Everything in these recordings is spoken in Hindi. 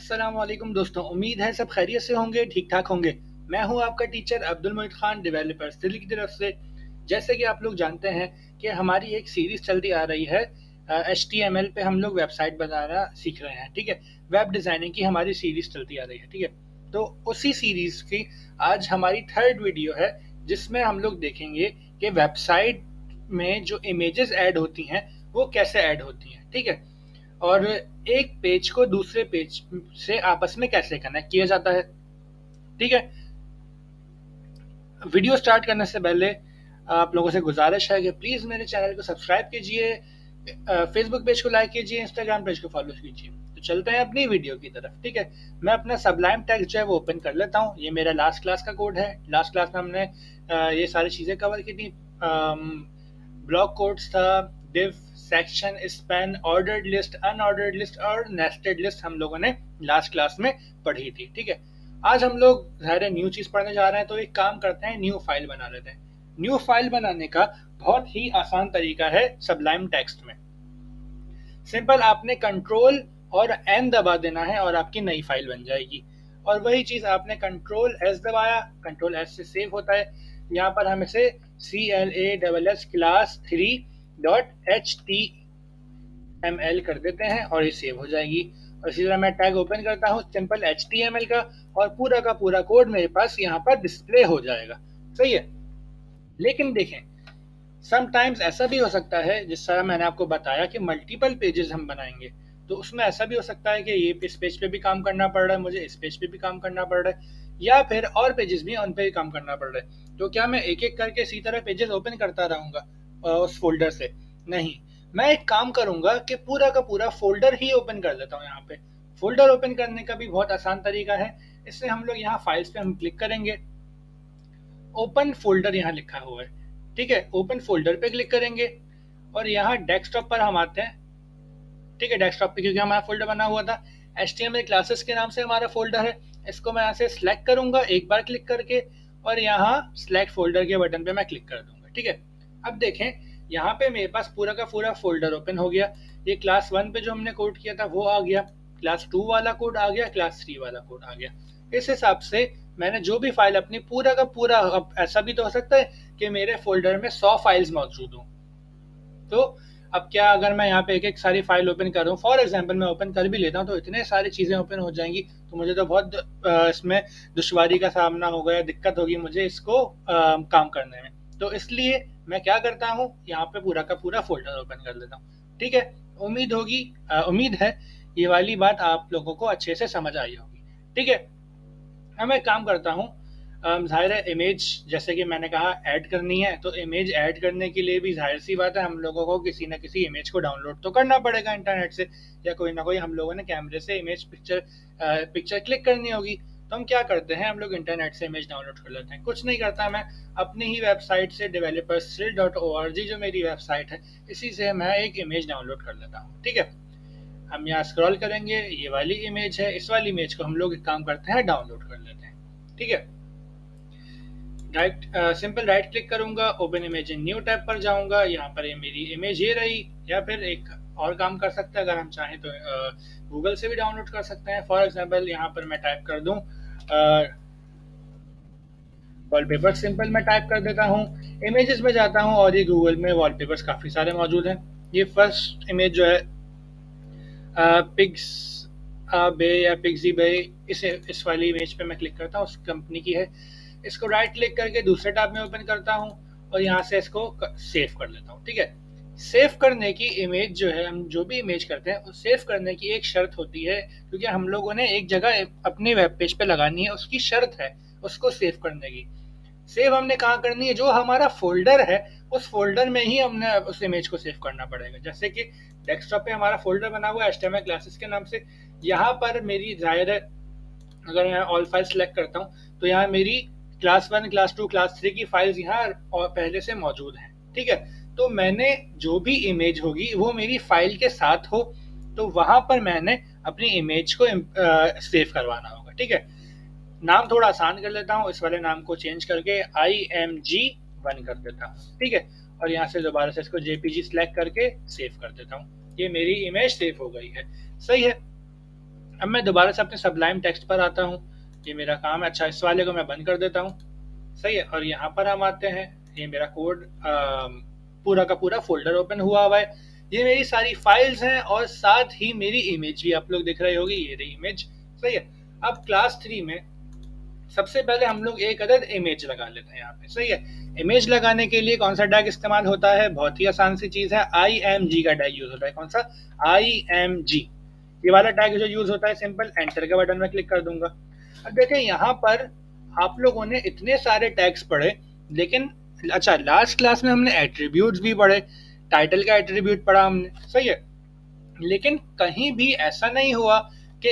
अस्सलाम वालेकुम दोस्तों, उम्मीद है सब खैरियत से होंगे, ठीक ठाक होंगे। मैं हूं आपका टीचर अब्दुल मोहित खान, डेवलपर्स दिल्ली की तरफ से। जैसे कि आप लोग जानते हैं कि हमारी एक सीरीज चलती आ रही है। HTML पे हम लोग वेबसाइट बनाना सीख रहे हैं, ठीक है। वेब डिज़ाइनिंग की हमारी सीरीज चलती आ रही है, ठीक है। तो उसी सीरीज की आज हमारी थर्ड वीडियो है, जिसमें हम लोग देखेंगे कि वेबसाइट में जो इमेजेस ऐड होती हैं वो कैसे ऐड होती हैं, ठीक है। और एक पेज को दूसरे पेज से आपस में कैसे कनेक्ट किया जाता है, ठीक है। वीडियो स्टार्ट करने से पहले आप लोगों से गुजारिश है कि प्लीज मेरे चैनल को सब्सक्राइब कीजिए, फेसबुक पेज को लाइक कीजिए, इंस्टाग्राम पेज को फॉलो कीजिए। तो चलते हैं अपनी वीडियो की तरफ, ठीक है। मैं अपना सबलाइम टेक्स्ट जो है वो ओपन कर लेता हूँ। ये मेरा लास्ट क्लास का कोड है। लास्ट क्लास में हमने ये सारी चीजें कवर की थी। ब्लॉक कोड्स था, div, section, span, ordered list, unordered list और नेस्टेड लिस्ट हम लोगों ने लास्ट क्लास में पढ़ी थी, ठीक है। आज हम लोग ज़ाहिर न्यू चीज़ पढ़ने जा रहे हैं, तो एक काम करते हैं, न्यू फाइल बना लेते हैं। न्यू फाइल बनाने का बहुत ही आसान तरीका है सबलाइम टेक्स्ट में। सिंपल आपने कंट्रोल और एन दबा देना है और आपकी नई फाइल बन जाएगी। और वही चीज आपने कंट्रोल एस दबाया, कंट्रोल एस से सेव होता है। यहाँ पर हम इसे CLASS क्लास 3.HTML कर देते हैं और ये सेव हो जाएगी। और इसी तरह मैं टैग ओपन करता हूँ सिंपल HTML का, और पूरा का पूरा कोड मेरे पास यहाँ पर डिस्प्ले हो जाएगा, सही है। लेकिन देखें, समटाइम्स ऐसा भी हो सकता है, जिस तरह मैंने आपको बताया कि मल्टीपल पेजेस हम बनाएंगे, तो उसमें ऐसा भी हो सकता है कि ये इस पेज पे भी काम करना पड़ रहा है, मुझे इस पेज पे भी काम करना पड़ रहा है, या फिर और पेजेस भी उन पे भी काम करना पड़ रहा है। तो क्या मैं एक एक करके इसी तरह पेजेस ओपन करता रहूंगा उस फोल्डर से? नहीं, मैं एक काम करूंगा कि पूरा का पूरा फोल्डर ही ओपन कर देता हूँ। यहाँ पे फोल्डर ओपन करने का भी बहुत आसान तरीका है। इससे हम लोग यहाँ फाइल्स पे हम क्लिक करेंगे, ओपन फोल्डर यहाँ लिखा हुआ है, ठीक है। ओपन फोल्डर पे क्लिक करेंगे और यहाँ डेस्कटॉप पर हम आते हैं, ठीक है। डेस्कटॉप पे क्योंकि हमारा फोल्डर बना हुआ था, HTML क्लासेस के नाम से हमारा फोल्डर है। इसको मैं यहाँ से सिलेक्ट करूंगा एक बार क्लिक करके, और यहाँ सिलेक्ट फोल्डर के बटन पे मैं क्लिक कर दूंगा, ठीक है। अब देखें, यहाँ पे मेरे पास पूरा का पूरा फोल्डर ओपन हो गया। ये क्लास 1 पे जो हमने कोड किया था वो आ गया, क्लास 2 वाला कोड आ गया, क्लास 3 वाला कोड आ गया। इस हिसाब से मैंने जो भी फाइल अपनी पूरा का पूरा, अब ऐसा भी तो हो सकता है कि मेरे फोल्डर में 100 फाइल्स मौजूद हों। तो अब क्या, अगर मैं यहाँ पे एक एक सारी फाइल ओपन कर रहा हूँ, फॉर एग्जाम्पल मैं ओपन कर भी लेता हूँ, तो इतने सारी चीज़ें ओपन हो जाएंगी, तो मुझे तो बहुत इसमें दुश्वारी का सामना होगा या दिक्कत होगी मुझे इसको काम करने में। तो इसलिए मैं क्या करता हूँ, यहाँ पे पूरा का पूरा फोल्डर ओपन कर लेता हूँ, ठीक है। उम्मीद है ये वाली बात आप लोगों को अच्छे से समझ आई होगी, ठीक है। अब मैं काम करता हूँ, ज़ाहिर है इमेज जैसे कि मैंने कहा ऐड करनी है, तो इमेज ऐड करने के लिए भी जाहिर सी बात है हम लोगों को किसी न किसी इमेज को डाउनलोड तो करना पड़ेगा इंटरनेट से, या कोई ना कोई हम लोगों ने कैमरे से इमेज पिक्चर क्लिक करनी होगी। तो हम क्या करते हैं, हम लोग इंटरनेट से इमेज डाउनलोड कर लेते हैं। कुछ नहीं करता मैं, अपनी ही वेबसाइट से developerskill.org जो मेरी वेबसाइट है, इसी से मैं एक इमेज डाउनलोड कर लेता हूँ, ठीक है। हम यहाँ स्क्रॉल करेंगे, ये वाली इमेज है, इस वाली इमेज को हम लोग एक काम करते हैं डाउनलोड कर लेते हैं, ठीक है। सिंपल राइट क्लिक करूंगा, open image in new tab पर जाऊंगा, यहाँ पर ये मेरी इमेज ये रही। या फिर एक और काम कर सकते हैं, अगर हम चाहें तो गूगल से भी डाउनलोड कर सकते हैं। फॉर एग्जांपल यहाँ पर मैं टाइप कर दूं वॉलपेपर, सिंपल मैं टाइप कर देता हूँ, इमेजेस में जाता हूँ और ये गूगल में वॉलपेपर्स काफ़ी सारे मौजूद हैं। ये फर्स्ट इमेज जो है पिग्स बे या पिग्जी बे, इस वाली इमेज पे मैं क्लिक करता हूँ, उस कंपनी की है। इसको राइट क्लिक करके दूसरे टैब में ओपन करता हूँ और यहाँ से इसको सेव कर लेता हूँ, ठीक है। सेव करने की इमेज जो है, हम जो भी इमेज करते हैं उस सेव करने की एक शर्त होती है, क्योंकि हम लोगों ने एक जगह अपने वेब पेज पे लगानी है, उसकी शर्त है उसको सेव करने की। सेव हमने कहाँ करनी है, जो हमारा फोल्डर है उस फोल्डर में ही हमने उस इमेज को सेव करना पड़ेगा। जैसे कि डेस्कटॉप पे हमारा फोल्डर बना हुआ है HTML क्लासेस के नाम से, यहाँ पर मेरी जाहिर है अगर मैं ऑल फाइल सेलेक्ट करता हूँ तो यहाँ मेरी क्लास 1, क्लास 2, क्लास 3 की फाइल्स यहाँ पहले से मौजूद हैं, ठीक है। तो मैंने जो भी इमेज होगी वो मेरी फाइल के साथ हो, तो वहां पर मैंने अपनी इमेज को सेव करवाना होगा, ठीक है। नाम थोड़ा आसान कर लेता हूँ, इस वाले नाम को चेंज करके IMG1 कर देता हूँ, ठीक है। और यहाँ से दोबारा से इसको JPG सेलेक्ट करके सेव कर देता हूँ। ये मेरी इमेज सेव हो गई है, सही है। अब मैं दोबारा से अपने सबलाइम टेक्स्ट पर आता हूँ। ये मेरा काम है। अच्छा, इस वाले को मैं बंद कर देता हूँ। सही है। और यहाँ पर हम आते हैं। ये मेरा कोड पूरा का पूरा फोल्डर ओपन हुआ हुआ है। ये मेरी सारी फाइल्स हैं और साथ ही मेरी इमेज भी आप लोग दिख रही होगी। ये रही इमेज। सही है। अब क्लास 3 में सबसे पहले हम लोग एक अदद इमेज लगा लेते हैं यहाँ पे। सही है। इमेज लगाने के लिए कौन सा टैग इस्तेमाल होता है? बहुत ही आसान सी चीज है, IMG का टैग यूज होता है। कौन सा? IMG। ये वाला टैग जो यूज होता है, सिंपल एंटर के बटन में क्लिक कर दूंगा। अब देखें यहाँ पर आप लोगों ने इतने सारे टैग्स पढ़े, लेकिन अच्छा, लास्ट क्लास में हमने एट्रीब्यूट्स भी पढ़े, टाइटल का एट्रीब्यूट पढ़ा हमने। सही है। लेकिन कहीं भी ऐसा नहीं हुआ कि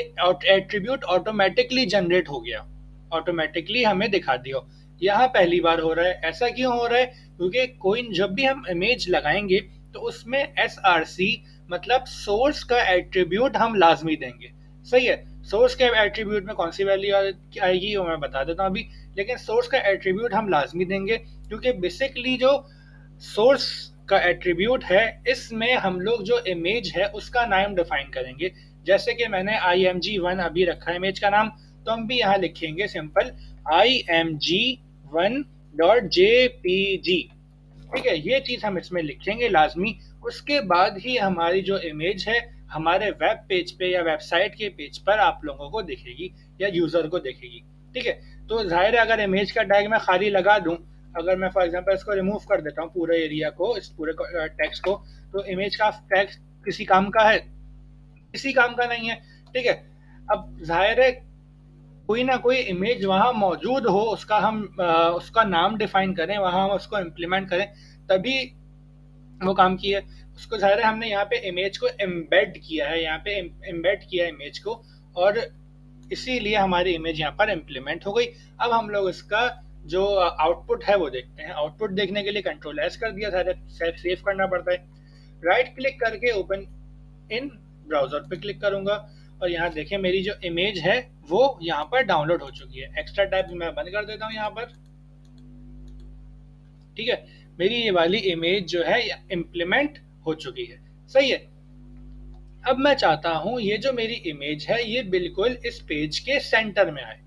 एट्रीब्यूट ऑटोमेटिकली जनरेट हो गया, ऑटोमेटिकली हमें दिखा दिया। यहाँ पहली बार हो रहा है। ऐसा क्यों हो रहा है? क्योंकि कोई जब भी हम इमेज लगाएंगे तो उसमें SRC मतलब सोर्स का एट्रीब्यूट हम लाजमी देंगे। सही है। सोर्स के एट्रीब्यूट में कौन सी वैल्यू आएगी वो मैं बता देता हूँ अभी। लेकिन सोर्स का एट्रीब्यूट हम लाजमी देंगे, क्योंकि बेसिकली जो सोर्स का एट्रीब्यूट है, इसमें हम लोग जो इमेज है उसका नाम डिफाइन करेंगे। जैसे कि मैंने IMG1 अभी रखा है इमेज का नाम, तो हम भी यहाँ लिखेंगे सिंपल IMG1.jpg। ठीक है। ये चीज हम इसमें लिखेंगे लाजमी। उसके बाद ही हमारी जो इमेज है हमारे वेब पेज पे या वेबसाइट के पेज पर आप लोगों को दिखेगी या यूजर को दिखेगी। ठीक है। तो जाहिर है अगर इमेज का टैग मैं खाली लगा दूं, अगर मैं फॉर एग्जांपल इसको रिमूव कर देता हूँ पूरे एरिया को, इस पूरे टेक्स्ट को, तो इमेज का टैग किसी काम का है? किसी काम का नहीं है। ठीक है। अब जाहिर है कोई ना कोई इमेज वहां मौजूद हो, उसका हम उसका नाम डिफाइन करें, वहां हम उसको इम्प्लीमेंट करें, तभी वो काम की है। उसको जाहिर है हमने यहाँ पे इमेज को एम्बेड किया है, यहाँ पे एम्बेड किया है इमेज को, और इसीलिए हमारी इमेज यहाँ पर इम्प्लीमेंट हो गई। अब हम लोग इसका जो आउटपुट है वो देखते हैं। आउटपुट देखने के लिए Ctrl+S कर दिया, सारे सेव करना पड़ता है। राइट क्लिक करके ओपन इन ब्राउजर पे क्लिक करूंगा और यहाँ देखें मेरी जो इमेज है वो यहाँ पर डाउनलोड हो चुकी है। एक्स्ट्रा टैब भी मैं बंद कर देता हूँ यहाँ पर। ठीक है। मेरी ये वाली इमेज जो है इम्प्लीमेंट हो चुकी है। सही है। अब मैं चाहता हूं ये जो मेरी इमेज है ये बिल्कुल इस पेज के सेंटर में आए।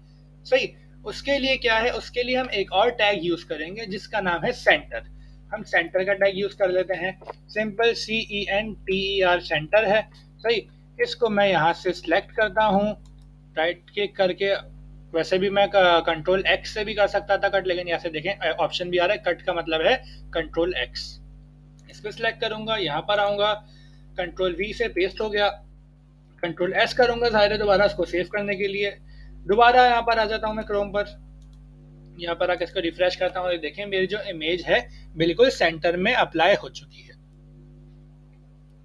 सही। उसके लिए क्या है? उसके लिए हम एक और टैग यूज करेंगे जिसका नाम है सेंटर। हम सेंटर का टैग यूज कर लेते हैं। सिंपल CENTER सेंटर है। सही। इसको मैं यहाँ से सिलेक्ट करता हूँ राइट क्लिक करके। वैसे भी मैं Ctrl+X से भी कर सकता था कट, लेकिन यहाँ से देखें ऑप्शन भी आ रहा है, कट का मतलब है Ctrl+X। इस पर सिलेक्ट करूंगा, यहाँ पर आऊंगा, Ctrl+V से पेस्ट हो गया। Ctrl+S करूंगा जाहिर है दोबारा इसको सेव करने के लिए। दोबारा यहाँ पर आ जाता हूँ मैं क्रोम पर, यहाँ पर आकर इसको रिफ्रेश करता हूँ। देखें मेरी जो इमेज है बिल्कुल सेंटर में अप्लाई हो चुकी है।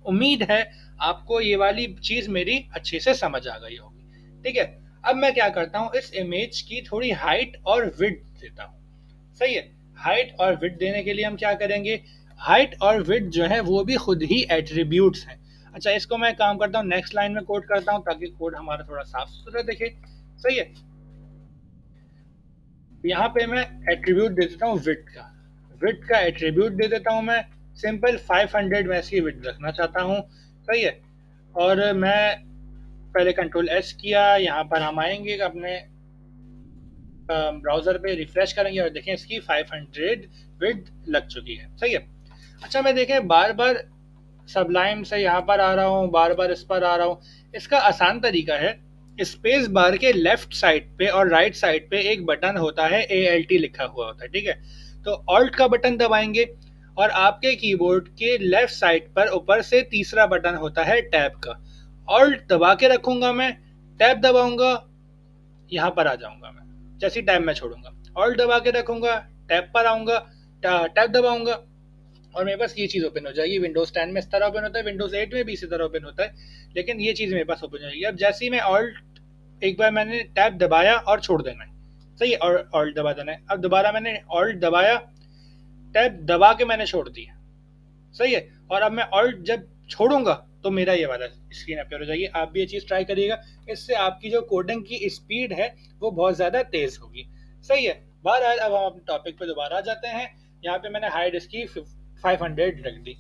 उम्मीद है आपको ये वाली चीज मेरी अच्छे से समझ आ गई होगी। ठीक है। अब मैं क्या करता हूँ, इस इमेज की थोड़ी हाइट और विड्थ देता हूँ। सही है। हाइट और विड्थ देने के लिए हम क्या करेंगे? हाइट और विड्थ जो है वो भी खुद ही एट्रीब्यूट्स हैं। अच्छा, इसको मैं काम करता हूँ नेक्स्ट लाइन में कोड करता हूँ ताकि कोड हमारा थोड़ा साफ सुथरा दिखे। सही है। यहाँ पे मैं एट्रीब्यूट दे देता हूँ विड्थ का। विड्थ का एट्रीब्यूट दे देता हूँ मैं सिंपल 500 में इसकी विड्थ रखना चाहता हूँ। सही है। और मैं पहले Ctrl+S किया, यहाँ पर हम आएंगे अपने ब्राउजर पे रिफ्रेश करेंगे और देखें इसकी 500 विड्थ लग चुकी है। सही है। अच्छा, मैं देखें बार बार सबलाइम से यहाँ पर आ रहा हूँ, बार बार इस पर आ रहा हूँ। इसका आसान तरीका है, स्पेस बार के लेफ्ट साइड पे और राइट साइड पे एक बटन होता है, ALT लिखा हुआ होता है। ठीक है। तो ऑल्ट का बटन दबाएंगे और आपके कीबोर्ड के लेफ्ट साइड पर ऊपर से तीसरा बटन होता है टैब का। ऑल्ट दबा के रखूंगा मैं, टैब दबाऊंगा, यहाँ पर आ जाऊंगा मैं। जैसे टैब में छोड़ूंगा, ऑल्ट दबा के रखूंगा, टैब पर आऊंगा, टैब दबाऊंगा और मेरे पास ये चीज़ ओपन हो जाएगी। विंडोज 10 में इस तरह ओपन होता है, विंडोज 8 में भी इसी तरह ओपन होता है, लेकिन ये चीज़ मेरे पास ओपन हो जाएगी। अब जैसे ही मैं ऑल्ट, एक बार मैंने टैब दबाया और छोड़ देना है। सही है। और ऑल्ट दबा देना है। अब दोबारा मैंने ऑल्ट दबाया, टैब दबा के मैंने छोड़ दिया। सही है। और अब मैं ऑल्ट जब छोड़ूंगा तो मेरा ये वाला स्क्रीन अपीयर हो जाएगी। आप भी ये चीज़ ट्राई करिएगा, इससे आपकी जो कोडिंग की स्पीड है वो बहुत ज़्यादा तेज़ होगी। सही है। बहरहाल अब हम अपने टॉपिक पे दोबारा आ जाते हैं। यहाँ पे मैंने हाइड इसकी 500 रख दी।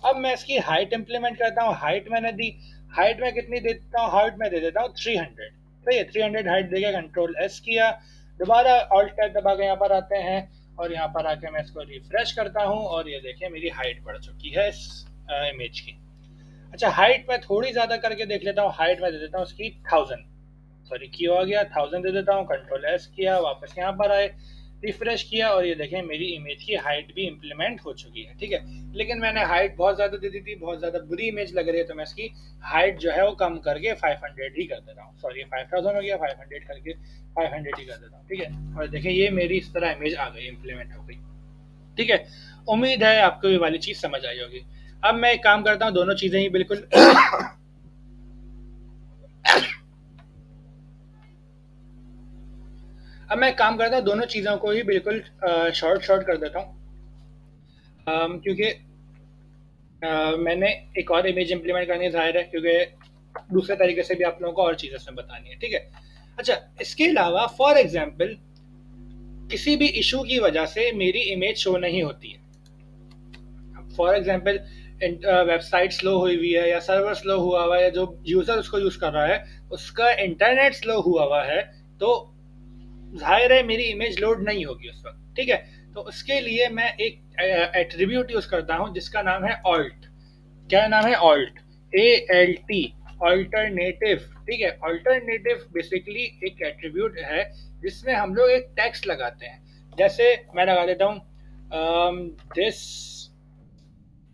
अब मैं इसकी हाइट इंप्लीमेंट करता हूँ, हाइट मैंने दी, हाइट में कितनी देता हूँ, हाइट में दे देता हूँ 300। सही है, 300 हाइट देके कंट्रोल एस किया, दोबारा ऑल्ट टैब दबा के यहाँ पर आते हैं और यहाँ पर आके मैं इसको रिफ्रेश करता हूँ और ये देखिए मेरी हाइट बढ़ चुकी है इस इमेज की। अच्छा, हाइट में थोड़ी ज्यादा करके देख लेता हूँ, हाइट में दे देता हूँ उसकी 1000, सॉरी क्यों आ गया 1000 दे देता हूँ, कंट्रोल एस किया, वापस यहाँ पर आए, रिफ्रेश किया और ये देखें मेरी इमेज की हाइट भी इम्प्लीमेंट हो चुकी है। ठीक है, लेकिन मैंने हाइट बहुत ज्यादा दे दी थी, बहुत ज्यादा बुरी इमेज लग रही है, तो मैं इसकी हाइट जो है वो कम करके 500 ही कर देता हूँ, सॉरी 5000 हो गया, 500 करके 500 ही कर देता हूँ। ठीक है, और देखें ये मेरी इस तरह इमेज आ गई, इम्प्लीमेंट हो गई। ठीक है, उम्मीद है आपको ये वाली चीज समझ आई होगी। अब मैं एक काम करता हूँ, दोनों चीजें ही बिल्कुल अब मैं काम करता हूँ, दोनों चीज़ों को ही बिल्कुल शॉर्ट शॉर्ट कर देता हूँ, क्योंकि मैंने एक और इमेज इंप्लीमेंट करनी है, जाहिर है, क्योंकि दूसरे तरीके से भी आप लोगों को और चीज़ें इसमें बतानी है। ठीक है, अच्छा, इसके अलावा फॉर एग्जाम्पल किसी भी इशू की वजह से मेरी इमेज शो नहीं होती है, फॉर एग्जाम्पल वेबसाइट स्लो हुई हुई है या सर्वर स्लो हुआ हुआ है या जो यूज़र उसको यूज़ कर रहा है उसका इंटरनेट स्लो हुआ हुआ है, तो जाहिर है मेरी इमेज लोड नहीं होगी उस वक्त। ठीक है, तो उसके लिए मैं एक एट्रीब्यूट यूज करता हूं जिसका नाम है ऑल्ट। क्या नाम है? Alt, ALT, alternative. ठीक है, ऑल्टरनेटिव बेसिकली एक एट्रीब्यूट है जिसमें हम लोग एक टेक्स्ट लगाते हैं, जैसे मैं लगा देता हूं दिस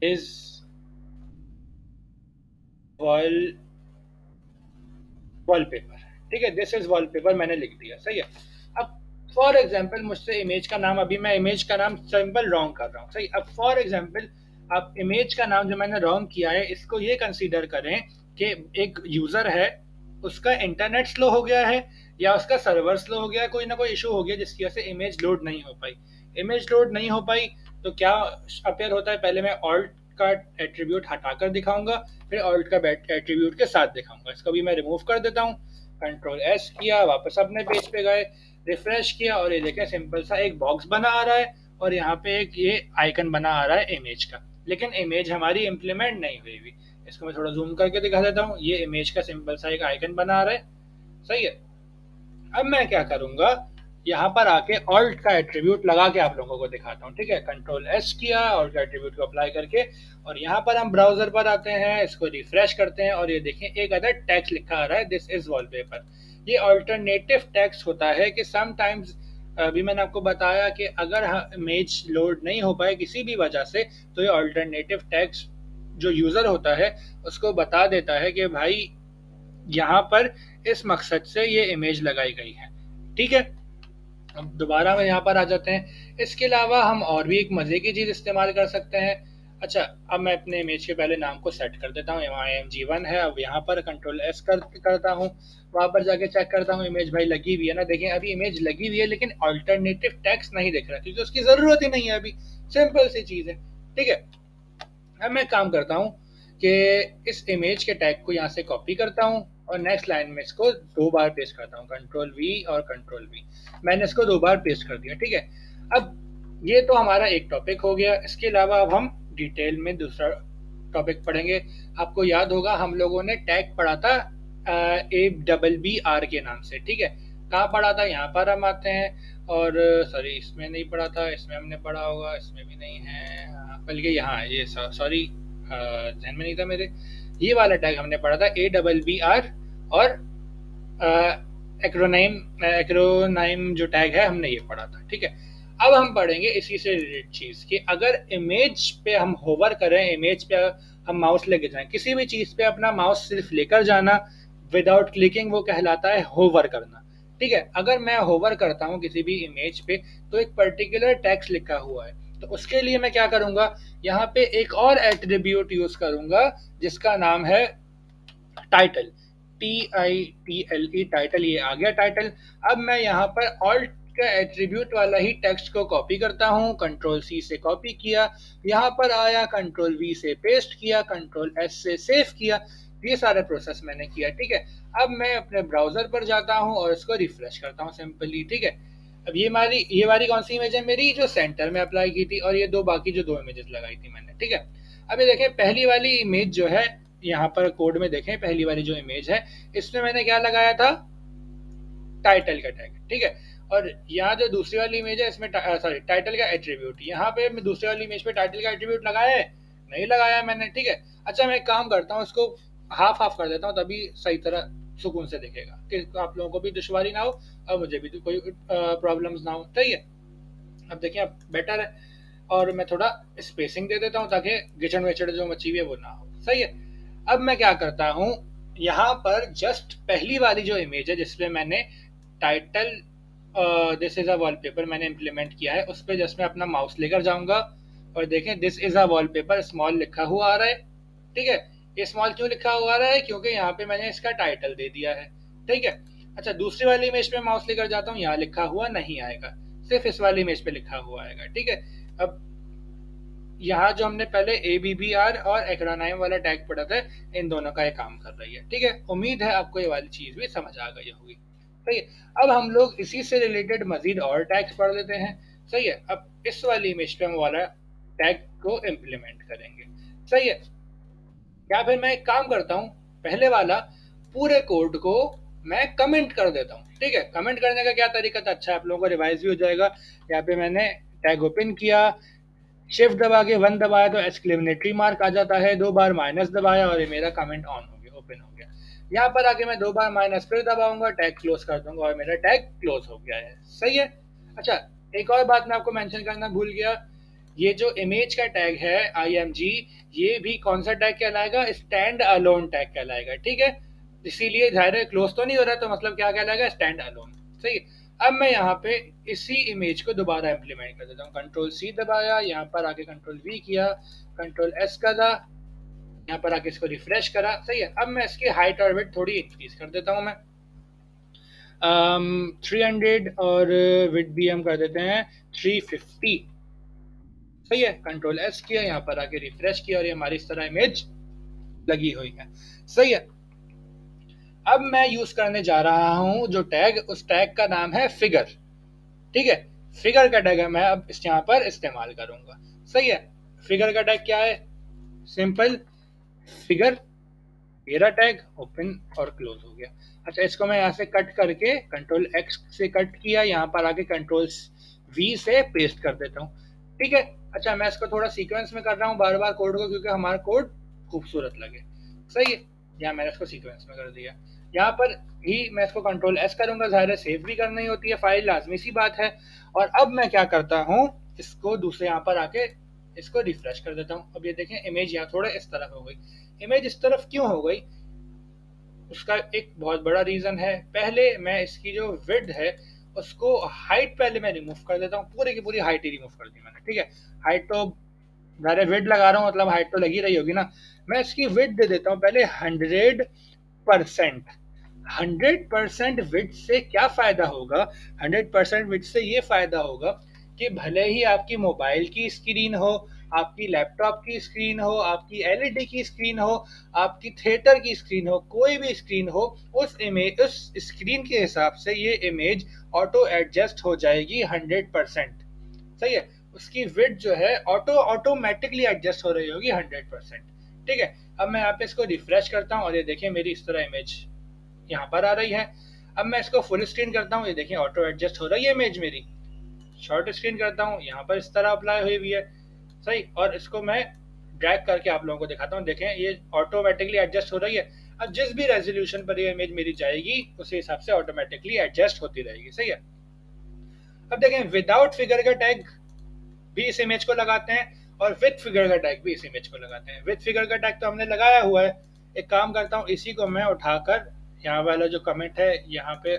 इज वॉलपेपर। ठीक है, दिस इज वॉलपेपर मैंने लिख दिया, सही है। अब फॉर एग्जाम्पल मुझसे इमेज का नाम, अभी मैं इमेज का नाम सिंपल रॉन्ग कर रहा हूँ, सही। अब फॉर एग्जाम्पल आप इमेज का नाम जो मैंने रॉन्ग किया है इसको ये कंसीडर करें कि एक यूजर है, उसका इंटरनेट स्लो हो गया है या उसका सर्वर स्लो हो गया, कोई ना कोई इशू हो गया जिसकी वजह से इमेज लोड नहीं हो पाई। इमेज लोड नहीं हो पाई तो क्या अपेयर होता है, पहले मैं ऑल्ट का एट्रीब्यूट हटाकर दिखाऊंगा, फिर ऑल्ट का एट्रीब्यूट के साथ दिखाऊंगा। इसको भी मैं रिमूव कर देता हूँ, कंट्रोल एस किया, वापस अपने पेज पे गए, रिफ्रेश किया और ये देखें सिंपल सा एक बॉक्स बना आ रहा है और यहाँ पे एक ये आइकन बना आ रहा है इमेज का, लेकिन इमेज हमारी इम्प्लीमेंट नहीं हुई हुई। इसको मैं थोड़ा जूम करके दिखा देता हूँ, ये इमेज का सिंपल सा एक आइकन बना आ रहा है, सही है। अब मैं क्या करूंगा, यहाँ पर आके ऑल्ट का एट्रीब्यूट लगा के आप लोगों को दिखाता हूँ। ठीक है, कंट्रोल एस किया, ऑल्ट का एट्रीब्यूट को अप्लाई करके और यहाँ पर हम ब्राउजर पर आते हैं, इसको रिफ्रेश करते हैं और ये देखें एक अदर टेक्स्ट लिखा आ रहा है, दिस इज वॉलपेपर। ये ऑल्टरनेटिव टेक्स्ट होता है कि समटाइम्स, अभी मैंने आपको बताया कि अगर इमेज लोड नहीं हो पाए किसी भी वजह से, तो ये ऑल्टरनेटिव टेक्स्ट जो यूजर होता है उसको बता देता है कि भाई यहाँ पर इस मकसद से ये इमेज लगाई गई है। ठीक है, अब दोबारा हम यहाँ पर आ जाते हैं। इसके अलावा हम और भी एक मज़े की चीज़ इस्तेमाल कर सकते हैं। अच्छा, अब मैं अपने इमेज के पहले नाम को सेट कर देता हूँ, img1 है। अब यहाँ पर कंट्रोल एस करता हूँ, वहाँ पर जाके चेक करता हूँ इमेज भाई लगी हुई है ना। देखें अभी इमेज लगी हुई है लेकिन अल्टरनेटिव टेक्स्ट नहीं दिख रहा क्योंकि उसकी ज़रूरत ही नहीं है अभी, सिंपल सी चीज़ है। ठीक है, अब मैं काम करता हूँ कि इस इमेज के टैग को यहाँ से कॉपी करता हूँ और नेक्स्ट लाइन में इसको 2 बार पेस्ट करता हूँ, कंट्रोल वी और कंट्रोल वी। मैंने इसको 2 बार पेस्ट कर दिया। ठीक है, अब ये तो हमारा एक टॉपिक हो गया। इसके अलावा अब हम डिटेल में दूसरा टॉपिक पढ़ेंगे। आपको याद होगा हम लोगों ने टैग पढ़ा था ABBR के नाम से। ठीक है, कहाँ पढ़ा था, यहाँ पर हम आते हैं और सॉरी इसमें नहीं पढ़ा था, इसमें हमने पढ़ा होगा, इसमें भी नहीं है, बल्कि यहाँ ये सॉरी ध्यान में नहीं था मेरे, ये वाला टैग हमने पढ़ा था ABBR और एक्रोनाइम जो टैग है हमने ये पढ़ा था। ठीक है, अब हम पढ़ेंगे इसी से रिलेटेड चीज कि अगर इमेज पे हम होवर करें, इमेज पे हम माउस लेके जाएं, किसी भी चीज पे अपना माउस सिर्फ लेकर जाना विदाउट क्लिकिंग, वो कहलाता है होवर करना। ठीक है, अगर मैं होवर करता हूँ किसी भी इमेज पे तो एक पर्टिकुलर टेक्स्ट लिखा हुआ है, तो उसके लिए मैं क्या करूंगा, यहाँ पे एक और एट्रीब्यूट यूज करूंगा जिसका नाम है टाइटल, TITLE, टाइटल। ये आ गया टाइटल। अब मैं यहाँ पर ऑल्ट का एट्रीब्यूट वाला ही टेक्स्ट को कॉपी करता हूँ, कंट्रोल C से कॉपी किया, यहाँ पर आया, कंट्रोल V से पेस्ट किया, कंट्रोल S से सेव किया। ये सारे प्रोसेस मैंने किया। ठीक है, अब मैं अपने ब्राउजर पर जाता हूँ और इसको रिफ्रेश करता हूँ सिंपली। ठीक है, अब ये वाली कौन सी इमेज है मेरी, जो सेंटर में अप्लाई की थी, और ये दो बाकी जो 2 इमेजेस लगाई थी मैंने। ठीक है, अब ये देखें पहली वाली इमेज जो है, यहाँ पर कोड में देखें पहली वाली जो इमेज है, इसमें मैंने क्या लगाया था, टाइटल का टैग, ठीक है। और यहाँ जो दूसरी वाली इमेज है इसमें सॉरी टाइटल का एट्रीब्यूट, यहाँ पे मैं दूसरी वाली इमेज पे टाइटल का एट्रीब्यूट लगाया है, नहीं लगाया मैंने, ठीक है। अच्छा मैं एक काम करता हूँ, इसको हाफ हाफ कर देता हूँ, तभी सही तरह सुकून से दिखेगा, कि आप लोगों को भी दुश्वारी ना हो और मुझे भी कोई प्रॉब्लम्स ना हो, सही है। अब देखिए अब बेटर है, और मैं थोड़ा स्पेसिंग दे देता हूँ ताकि गिचड़ विचड़ जो मची हुई है वो ना हो, सही है। अब मैं क्या करता हूँ, यहाँ पर जस्ट पहली वाली जो इमेज है जिसपे मैंने title this is a wallpaper मैंने इम्प्लीमेंट किया है, उस पर जस्ट मैं अपना माउस लेकर जाऊंगा और देखें this is a wallpaper small लिखा हुआ आ रहा है, ठीक है। ये स्मॉल क्यों लिखा हुआ आ रहा है, क्योंकि यहाँ पे मैंने इसका टाइटल दे दिया है, ठीक है। अच्छा दूसरी वाली इमेज पे माउस लेकर जाता हूँ, यहाँ लिखा हुआ नहीं आएगा, सिर्फ इस वाली इमेज पे लिखा हुआ आएगा, ठीक है। अब यहाँ जो हमने पहले ABBR और एक्रोनाइम वाला टैग पढ़ा था, इन दोनों का ये काम कर रही है, ठीक है। उम्मीद है आपको ये वाली चीज भी समझ आ गई होगी, सही है। अब हम लोग इसी से रिलेटेड मजीद और टैग्स पढ़ लेते हैं, सही है। अब इस वाली इमेज पे हम वाला टैग को इम्प्लीमेंट करेंगे, सही है। या फिर मैं एक काम करता हूँ, पहले वाला पूरे कोड को मैं कमेंट कर देता हूँ, ठीक है। कमेंट करने का क्या तरीका था, अच्छा आप लोगों को रिवाइज भी हो जाएगा। यहाँ पे मैंने टैग ओपन किया, शिफ्ट दबा के 1 दबाया तो एक्सक्लेमेटरी मार्क आ जाता है, 2 बार माइनस दबाया और ये मेरा कमेंट ऑन हो गया, ओपन हो गया। यहाँ पर आके मैं 2 बार माइनस फिर दबाऊंगा, टैग क्लोज कर दूंगा और मेरा टैग क्लोज हो गया है, सही है। अच्छा एक और बात मैं आपको मेंशन करना भूल गया, ये जो इमेज का टैग है IMG, ये भी कौन सा टैग कहलाएगा, स्टैंड अलोन टैग कहलाएगा, ठीक है। इसीलिए जाहिर है क्लोज तो नहीं हो रहा, तो मतलब क्या कहलाएगा, स्टैंड अलोन, सही है। अब मैं यहाँ पे इसी इमेज को दोबारा इम्प्लीमेंट कर देता हूँ, कंट्रोल C दबाया, यहाँ पर आके कंट्रोल V किया, कंट्रोल S करा, यहाँ पर आके इसको रिफ्रेश करा, सही है। अब मैं इसकी हाइट और विड्थ थोड़ी इंक्रीज कर देता हूँ मैं, 300, और विड्थ भी हम कर देते हैं 350, सही है। कंट्रोल S किया, यहाँ पर आके रिफ्रेश किया और ये हमारी इस तरह इमेज लगी हुई है, सही है। अब मैं यूज करने जा रहा हूं जो टैग, उस टैग का नाम है फिगर, ठीक है। फिगर का टैग मैं अब इस यहाँ पर इस्तेमाल करूंगा, सही है। फिगर का टैग क्या है, सिंपल फिगर, मेरा टैग ओपन और क्लोज हो गया। अच्छा इसको मैं यहाँ से कट करके कंट्रोल X से कट किया, यहाँ पर आके कंट्रोल V से पेस्ट कर देता हूँ, ठीक है। अच्छा मैं इसको थोड़ा सीक्वेंस में कर रहा हूँ बार बार कोड को, क्योंकि हमारा कोड खूबसूरत लगे, सही है। यहाँ मैंने इसको सीक्वेंस में कर दिया, यहाँ पर ही मैं इसको कंट्रोल S करूंगा, जाहिर है सेव भी करनी होती है फाइल, लाजमी सी बात है। और अब मैं क्या करता हूँ, इसको दूसरे यहाँ पर आके इसको रिफ्रेश कर देता हूँ। अब ये देखें इमेज यहाँ थोड़ा इस तरफ हो गई। इमेज इस तरफ क्यों हो गई, उसका एक बहुत बड़ा रीजन है। पहले मैं इसकी जो विड्थ है उसको, हाइट पहले मैं रिमूव कर देता हूँ, पूरी की पूरी हाइट ही रिमूव कर दी मैंने, ठीक है। हाइट तो ज़ाहिर विड्थ लगा रहा हूँ, मतलब हाइट तो लगी रही होगी ना। मैं इसकी विड्थ दे देता हूँ पहले 100%। 100% विड्थ से क्या फायदा होगा, 100% विड्थ से ये फायदा होगा कि भले ही आपकी मोबाइल की स्क्रीन हो, आपकी लैपटॉप की स्क्रीन हो, आपकी LED की स्क्रीन हो, आपकी थिएटर की स्क्रीन हो, कोई भी स्क्रीन हो, उस स्क्रीन के हिसाब से ये इमेज ऑटो एडजस्ट हो जाएगी 100%, सही है। उसकी विड्थ जो है ऑटोमेटिकली एडजस्ट हो रही होगी 100%, ठीक है। अब मैं यहाँ पे इसको रिफ्रेश करता हूँ और ये देखिए मेरी इस तरह इमेज यहाँ पर आ रही है। अब मैं इसको फुल स्क्रीन करता हूँ, ये देखिए ऑटो एडजस्ट हो रही है इमेज मेरी। शॉर्ट स्क्रीन करता हूँ, यहाँ पर इस तरह अप्लाई हुई हुई है, सही। और इसको मैं ड्रैग करके आप लोगों को दिखाता हूँ, देखें ये ऑटोमेटिकली एडजस्ट हो रही है। अब जिस भी रेजोल्यूशन पर ये इमेज मेरी जाएगी उसी हिसाब से ऑटोमेटिकली एडजस्ट होती रहेगी, सही है। अब देखें विदाउट फिगर का टैग भी इस इमेज को लगाते हैं और विथ फिगर का टैग भी इस इमेज को लगाते हैं। विथ फिगर का टैग तो हमने लगाया हुआ है, एक काम करता हूँ इसी को मैं उठाकर यहाँ वाला जो कमेंट है यहाँ पे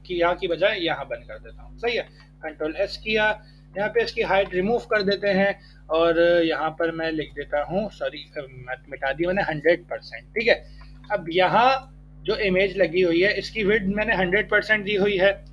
कि यहाँ की बजाय यहाँ बंद कर देता हूँ, सही है। कंट्रोल S किया, यहाँ पे इसकी हाइट रिमूव कर देते हैं और यहाँ पर मैं लिख देता हूँ, सॉरी मिटा दी मैंने 100%, ठीक है। अब यहाँ जो इमेज लगी हुई है इसकी विड्थ मैंने 100% दी हुई है,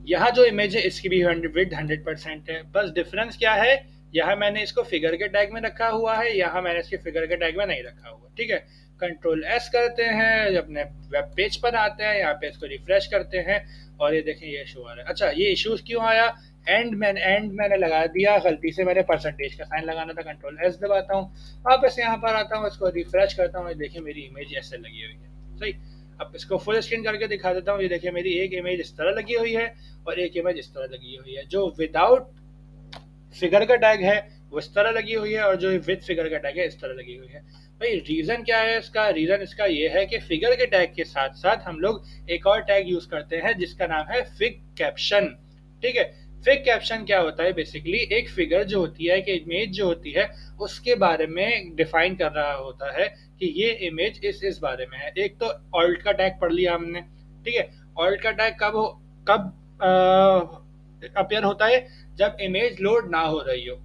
यहाँ जो इमेज है इसकी भी विड्थ 100% है। बस डिफरेंस क्या है, यहाँ मैंने इसको फिगर के टैग में रखा हुआ है, यहाँ मैंने इसके फिगर के टैग में नहीं रखा हुआ, ठीक है। कंट्रोल S करते हैं, अपने वेब पेज पर आते हैं, यहाँ पे इसको रिफ्रेश करते हैं और ये देखें ये इशू आ रहा है। अच्छा ये इशूज क्यों आया, एंड मैंने लगा दिया, गलती से मैंने परसेंटेज का साइन लगाना था, कंट्रोल एस दबाता हूँ, वापस यहाँ पर आता हूँ, इसको रिफ्रेश करता हूँ, देखिए मेरी इमेज ऐसे लगी हुई है। सही। अब इसको फुल स्क्रीन करके दिखा देता हूँ, ये देखिए मेरी एक इमेज इस तरह लगी हुई है और एक इमेज इस तरह लगी हुई है। जो विदाउट फिगर का टैग है वो इस तरह लगी हुई है और जो विद फिगर का टैग है इस तरह लगी हुई है। भाई रीजन क्या है इसका? रीजन इसका ये है कि फिगर के टैग के साथ साथ हम लोग एक और टैग यूज करते हैं जिसका नाम है फिग कैप्शन। ठीक है। फिग कैप्शन क्या होता है? बेसिकली एक फिगर जो होती है, एक इमेज जो होती है, उसके बारे में डिफाइन कर रहा होता है कि ये इमेज इस बारे में है। एक तो ऑल्ट का टैग पढ़ लिया हमने। ठीक है। ऑल्ट का टैग कब अपियर होता है? जब इमेज लोड ना हो रही हो।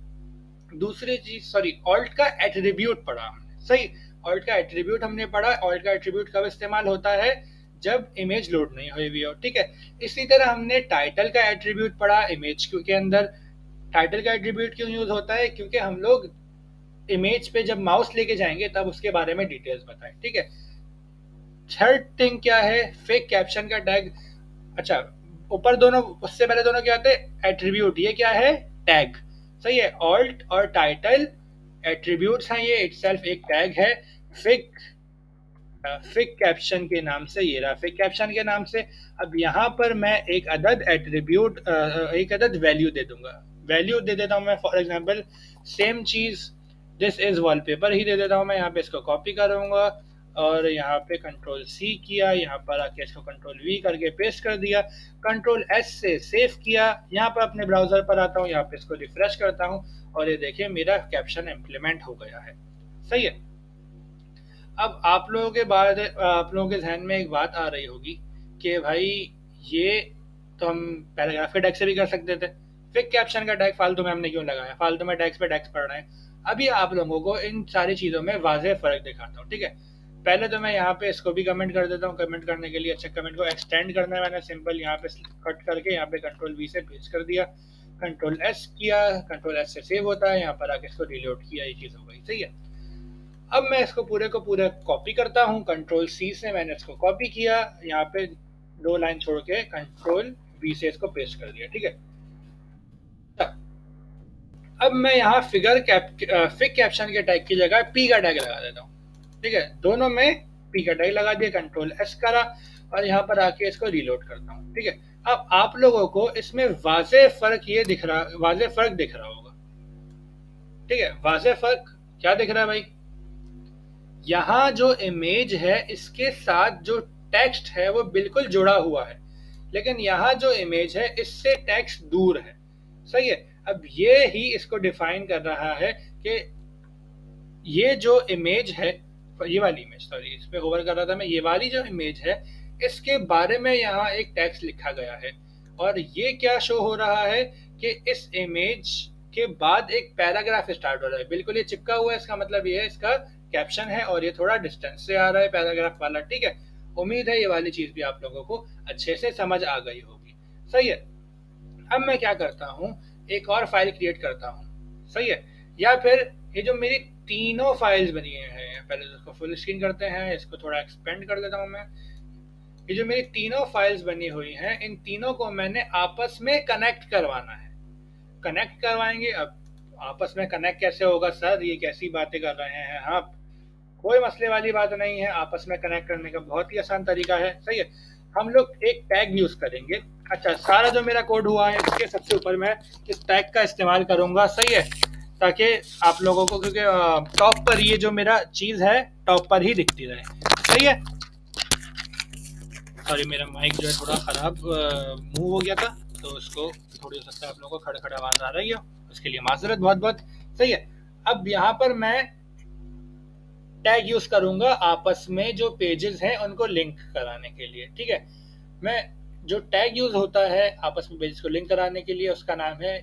दूसरी चीज, सॉरी, ऑल्ट का एट्रीब्यूट पढ़ा हमने। सही। ऑल्ट का एट्रीब्यूट हमने पढ़ा। ऑल्ट का एट्रीब्यूट कब इस्तेमाल होता है? जब इमेज लोड नहीं हुई हुई हो। ठीक है। इसी तरह हमने टाइटल का एट्रीब्यूट पढ़ा इमेज के अंदर। टाइटल का एट्रीब्यूट क्यों यूज होता है? क्योंकि हम लोग इमेज पे जब माउस लेके जाएंगे तब उसके बारे में डिटेल्स बताएं। ठीक है। थर्ड थिंग क्या है? फेक कैप्शन का टैग। अच्छा, ऊपर दोनों, उससे पहले दोनों क्या होते हैं? एट्रीब्यूट। ये क्या है? टैग। सही है। ऑल्ट और टाइटल एट्रीब्यूट्स हैं, ये इटसेल्फ एक टैग है। फिक फिक कैप्शन के नाम से, ये रहा फिक कैप्शन के नाम से। अब यहाँ पर मैं एक अदद एट्रीब्यूट, एक अदद वैल्यू दे दूंगा। वैल्यू दे देता हूँ मैं, फॉर एग्जांपल सेम चीज दिस इज वॉलपेपर ही दे देता हूँ मैं। यहाँ पे इसको कॉपी करूंगा और यहाँ पे कंट्रोल सी किया, यहाँ पर आके इसको कंट्रोल वी करके पेस्ट कर दिया, कंट्रोल एस से सेव किया, यहाँ पर अपने ब्राउजर पर आता हूँ, यहाँ पे इसको रिफ्रेश करता हूँ और ये देखिए मेरा कैप्शन इम्प्लीमेंट हो गया है। सही है। अब आप लोगों के जहन में एक बात आ रही होगी कि भाई ये तो हम पैराग्राफ के टैग से भी कर सकते थे, फिर कैप्शन का टैग फालतू में हमने क्यों लगाया? फालतू में टैग्स पे टैग्स पढ़ रहे हैं। अभी आप लोगों को इन सारी चीज़ों में वाज़ेह फ़र्क दिखाता हूँ। ठीक है। पहले तो मैं यहाँ पे इसको भी कमेंट कर देता हूँ। कमेंट करने के लिए, अच्छा, कमेंट को एक्सटेंड करना है, मैंने सिंपल यहाँ पे कट करके यहाँ पे कंट्रोल वी से पेस्ट कर दिया, कंट्रोल एस किया, कंट्रोल एस से सेव होता है, यहाँ पर आके इसको रिलोड किया, ये चीज़ हो गई। सही है। अब मैं इसको पूरे को पूरा कॉपी करता हूँ, कंट्रोल सी से मैंने इसको कॉपी किया, यहाँ पे 2 लाइन छोड़ के कंट्रोल वी से इसको पेस्ट कर दिया। ठीक है। अब मैं यहाँ फिग कैप्शन के टैग की जगह पी का टैग लगा देता हूँ। ठीक है। दोनों में पी का टैग लगा दिया, कंट्रोल एस करा और यहाँ पर आके इसको रीलोड करता हूँ। ठीक है। अब आप लोगों को इसमें वाज़ेह फर्क दिख रहा होगा। ठीक है। वाज़ेह फर्क क्या दिख रहा है भाई? यहाँ जो इमेज है इसके साथ जो टेक्स्ट है वो बिल्कुल जुड़ा हुआ है, लेकिन यहाँ जो इमेज है इससे टेक्स्ट दूर है। सही है। अब ये ही इसको डिफाइन कर रहा है कि ये जो इमेज है, ये वाली इमेज, सॉरी, इस पे होवर कर रहा था मैं, ये वाली जो इमेज है इसके बारे में यहाँ एक टेक्स्ट लिखा गया है और ये क्या शो हो रहा है कि इस इमेज के बाद एक पैराग्राफ स्टार्ट हो रहा है। बिल्कुल ये चिपका हुआ है, इसका मतलब ये है इसका कैप्शन है और ये थोड़ा डिस्टेंस से आ रहा है पैराग्राफ वाला। ठीक है। उम्मीद है ये वाली चीज भी आप लोगों को अच्छे से समझ आ गई होगी। सही है। अब मैं क्या करता हूँ, एक और फाइल क्रिएट करता हूँ। सही है। या फिर ये जो मेरी तीनों फाइल्स बनी हैं, पहले तो इसको फुल स्क्रीन करते हैं, इसको थोड़ा एक्सपेंड कर देता हूँ मैं। ये जो मेरी तीनों फाइल्स बनी हुई हैं, इन तीनों को मैंने आपस में कनेक्ट करवाना है। कनेक्ट करवाएंगे। अब आपस में कनेक्ट कैसे होगा सर, ये कैसी बातें कर रहे हैं आप? कोई मसले वाली बात नहीं है, आपस में कनेक्ट करने का बहुत ही आसान तरीका है। सही है। हम लोग एक टैग यूज करेंगे। अच्छा, सारा जो मेरा कोड हुआ है इसके सबसे ऊपर मैं इस टैग का इस्तेमाल करूंगा। सही है। ताकि आप लोगों को, क्योंकि टॉप पर ये जो मेरा चीज है टॉप पर ही दिखती रहे। सही है। सॉरी, मेरा माइक जो है थोड़ा ख़राब मूव हो गया था, तो उसको थोड़ी हो सकता है आप लोगों को खड़ आवाज़ आ रही हो, उसके लिए माजरत बहुत बहुत। सही है। अब यहाँ पर मैं टैग यूज़ करूँगा आपस में जो पेजेस हैं उनको लिंक कराने के लिए। ठीक है। मैं जो टैग यूज़ होता है आपस में पेजेस को लिंक कराने के लिए, उसका नाम है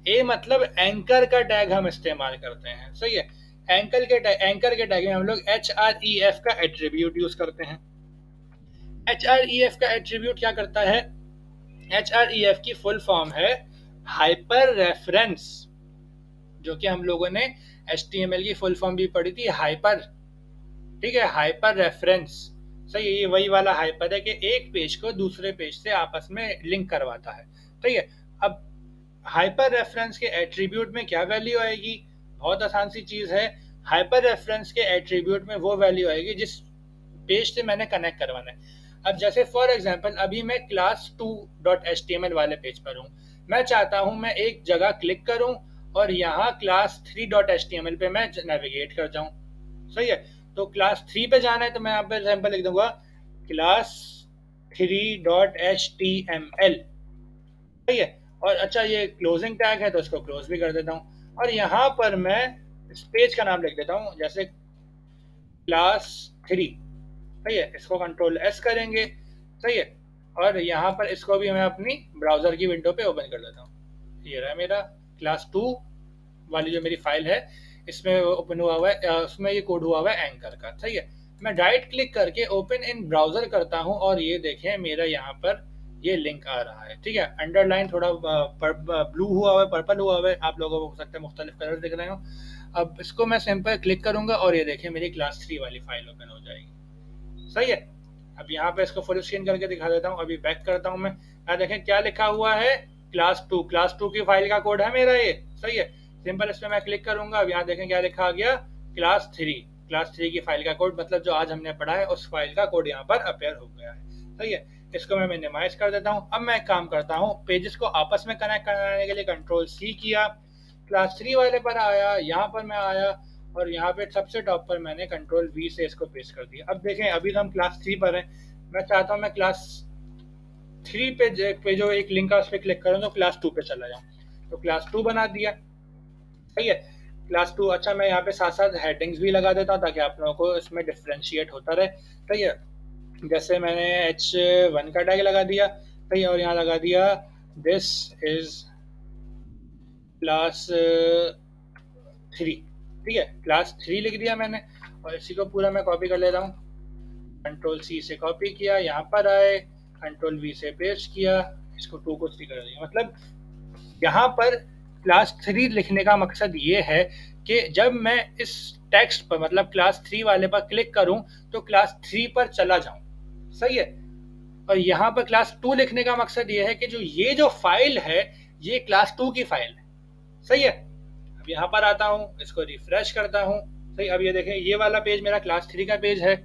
ए मतलब एंकर का टैग हम इस्तेमाल करते हैं। सही है। एंकर के टैग में हम लोग HREF का एट्रीब्यूट यूज़ करते हैं। HREF का एट्रीब्यूट क्या करता है? HREF की फुल फॉर्म है हाइपर रेफरेंस, जो कि हम लोगों ने HTML की फुल फॉर्म भी पढ़ी थी, हाइपर। ठीक है। Hyper reference. सही है। ये वही वाला हाइपर है कि एक पेज को दूसरे पेज से आपस में लिंक करवाता है। ठीक है। अब हाइपर रेफरेंस के एट्रीब्यूट में क्या वैल्यू आएगी? बहुत आसान सी चीज़ है। हाइपर रेफरेंस के एट्रीब्यूट में वो वैल्यू आएगी जिस पेज से मैंने कनेक्ट करवाना है। अब जैसे फॉर एग्जांपल अभी मैं क्लास 2.html वाले पेज पर हूँ, मैं चाहता हूँ मैं एक जगह क्लिक करूँ और यहाँ क्लास 3.html पे मैं नेविगेट कर जाऊँ। सही है। तो क्लास 3 पे जाना है तो मैं यहाँ पे एग्जाम्पल लिख दूंगा क्लास 3.html। सही है। और अच्छा ये क्लोजिंग टैग है तो इसको क्लोज भी कर देता हूँ और यहाँ पर मैं इस पेज का नाम लिख देता हूँ जैसे क्लास 3। सही है। इसको कंट्रोल एस करेंगे। सही है। और यहाँ पर इसको भी मैं अपनी ब्राउजर की विंडो पे ओपन कर देता हूँ। ये रहा मेरा क्लास 2 वाली जो मेरी फाइल है, इसमें ओपन हुआ हुआ है, उसमें ये कोड हुआ हुआ है एंकर का। सही है। मैं राइट क्लिक करके ओपन इन ब्राउजर करता हूँ और ये देखें मेरा यहाँ पर ये लिंक आ रहा है। ठीक है। अंडरलाइन थोड़ा ब्लू हुआ हुआ है, पर्पल हुआ हुआ है, आप लोगों को हो सकता है मुख्तलिफ कलर दिख रहे हो। अब इसको मैं सिंपल क्लिक करूंगा और ये देखें मेरी क्लास 3 वाली फाइल ओपन हो जाएगी। सही है। अब यहाँ पे इसको फुल स्क्रीन करके दिखा देता हूँ। अभी बैक करता हूँ मैं, यहाँ देखें क्या लिखा हुआ है, क्लास 2। क्लास 2 की फाइल का कोड है मेरा ये। सही है। सिंपल इस पर मैं क्लिक करूंगा। अब यहाँ देखें क्या लिखा गया, क्लास 3। क्लास 3 की फाइल का कोड, मतलब जो आज हमने पढ़ा है उस फाइल का कोड यहाँ पर अपेयर हो गया है। सही है। इसको मैं मिनिमाइज कर देता हूँ। अब मैं एक काम करता हूँ, पेजेस को आपस में कनेक्ट कराने के लिए कंट्रोल सी किया, क्लास 3 वाले पर आया, यहाँ पर मैं आया और यहाँ पे सबसे टॉप पर मैंने कंट्रोल वी से इसको पेस्ट कर दिया। अब देखें अभी तो हम क्लास 3 पर हैं, मैं चाहता हूँ मैं क्लास 3 पे जो एक लिंक है उस पर क्लिक करूँ तो क्लास 2 पे चला जाऊँ। तो क्लास 2 बना दिया। सही है। क्लास 2। अच्छा मैं यहाँ पे साथ साथ हेडिंग्स भी लगा देता हूँ ताकि आप लोगों को इसमें डिफ्रेंशिएट होता रहे। सही है। जैसे मैंने H1 का टैग लगा दिया। सही है। और यहाँ लगा दिया दिस इज क्लास 3। ठीक है। क्लास 3 लिख दिया मैंने और इसी को पूरा मैं कॉपी कर लेता हूँ। कंट्रोल सी से कॉपी किया, यहाँ पर आए, कंट्रोल वी से पेस्ट किया, इसको 2 को 3 कर दिया। मतलब यहाँ पर क्लास 3 लिखने का मकसद ये है कि जब मैं इस टेक्स्ट पर मतलब क्लास 3 वाले पर क्लिक करूं तो क्लास 3 पर चला जाऊं। सही है। और यहाँ पर क्लास 2 लिखने का मकसद ये है कि ये जो फाइल है ये क्लास 2 की फाइल है। सही है। अब यहाँ पर आता हूँ, इसको रिफ्रेश करता हूँ। सही। अब ये देखें ये वाला पेज मेरा क्लास 3 का पेज है।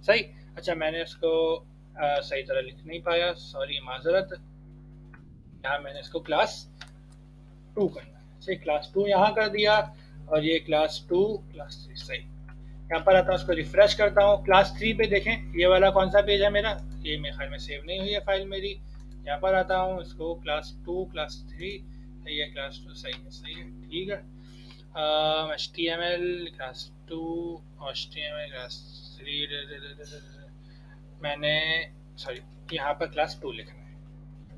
सही। अच्छा मैंने इसको सही तरह लिख नहीं पाया, सॉरी माजरत। यहाँ मैंने इसको क्लास 2 करना है। सही। क्लास 2 यहाँ कर दिया और ये क्लास 2 क्लास 3। सही। यहाँ पर आता हूँ, इसको रिफ्रेश करता हूँ। क्लास 3 पे देखें ये वाला कौन सा पेज है मेरा, ये मेरे ख्याल में सेव नहीं हुई है फाइल मेरी। यहाँ पर आता हूँ, इसको क्लास 2 क्लास 3, ये क्लास 2। सही है। सही है। ठीक है। HTML क्लास 2 HTML क्लास 3 मैंने सॉरी यहाँ पर क्लास 2 लिखना है।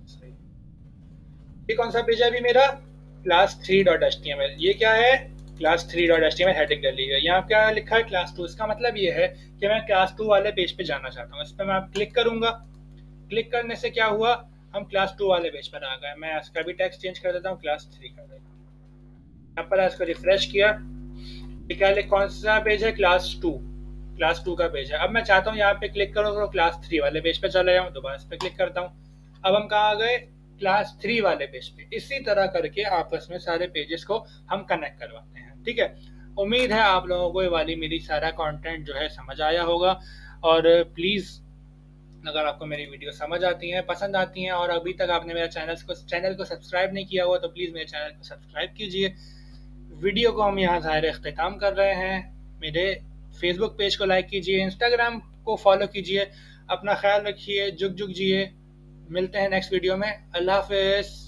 सही। ये कौन सा पेज है अभी मेरा, क्लास 3.html। ये क्या है, क्लास 3.html हेडिंग कर ली है। यहाँ क्या लिखा है, क्लास 2। इसका मतलब ये है कि मैं क्लास 2 वाले पेज पे जाना चाहता हूँ। इस पर मैं क्लिक करूंगा। क्लिक करने से क्या हुआ, हम क्लास 2 वाले पेज पर आ गए। मैं इसका भी टेक्स्ट चेंज कर देता हूँ, क्लास 3 कर देता हूँ। यहाँ पर इसको रिफ्रेश किया, क्या कौन सा पेज है, क्लास 2। क्लास 2 का पेज है। अब मैं चाहता हूँ यहाँ पे क्लिक करूँ तो क्लास 3 वाले पेज पे चले जाऊँ, दोबारा इस पर क्लिक करता हूँ। अब हम कहाँ आ गए, क्लास 3 वाले पेज पे। इसी तरह करके आपस में सारे पेजेस को हम कनेक्ट करवाते हैं। ठीक है। उम्मीद है आप लोगों को ये वाली मेरी सारा कंटेंट जो है समझ आया होगा। और प्लीज़ अगर आपको मेरी वीडियो समझ आती हैं, पसंद आती हैं और अभी तक आपने मेरा चैनल को सब्सक्राइब नहीं किया हुआ तो प्लीज़ मेरे चैनल को सब्सक्राइब कीजिए। वीडियो को हम यहाँ ज़ाहिर अख्तिताम कर रहे हैं। मेरे फेसबुक पेज को लाइक कीजिए, इंस्टाग्राम को फॉलो कीजिए। अपना ख्याल रखिए, जुग जुग जिए। मिलते हैं नेक्स्ट वीडियो में। अल्लाह हाफिज़।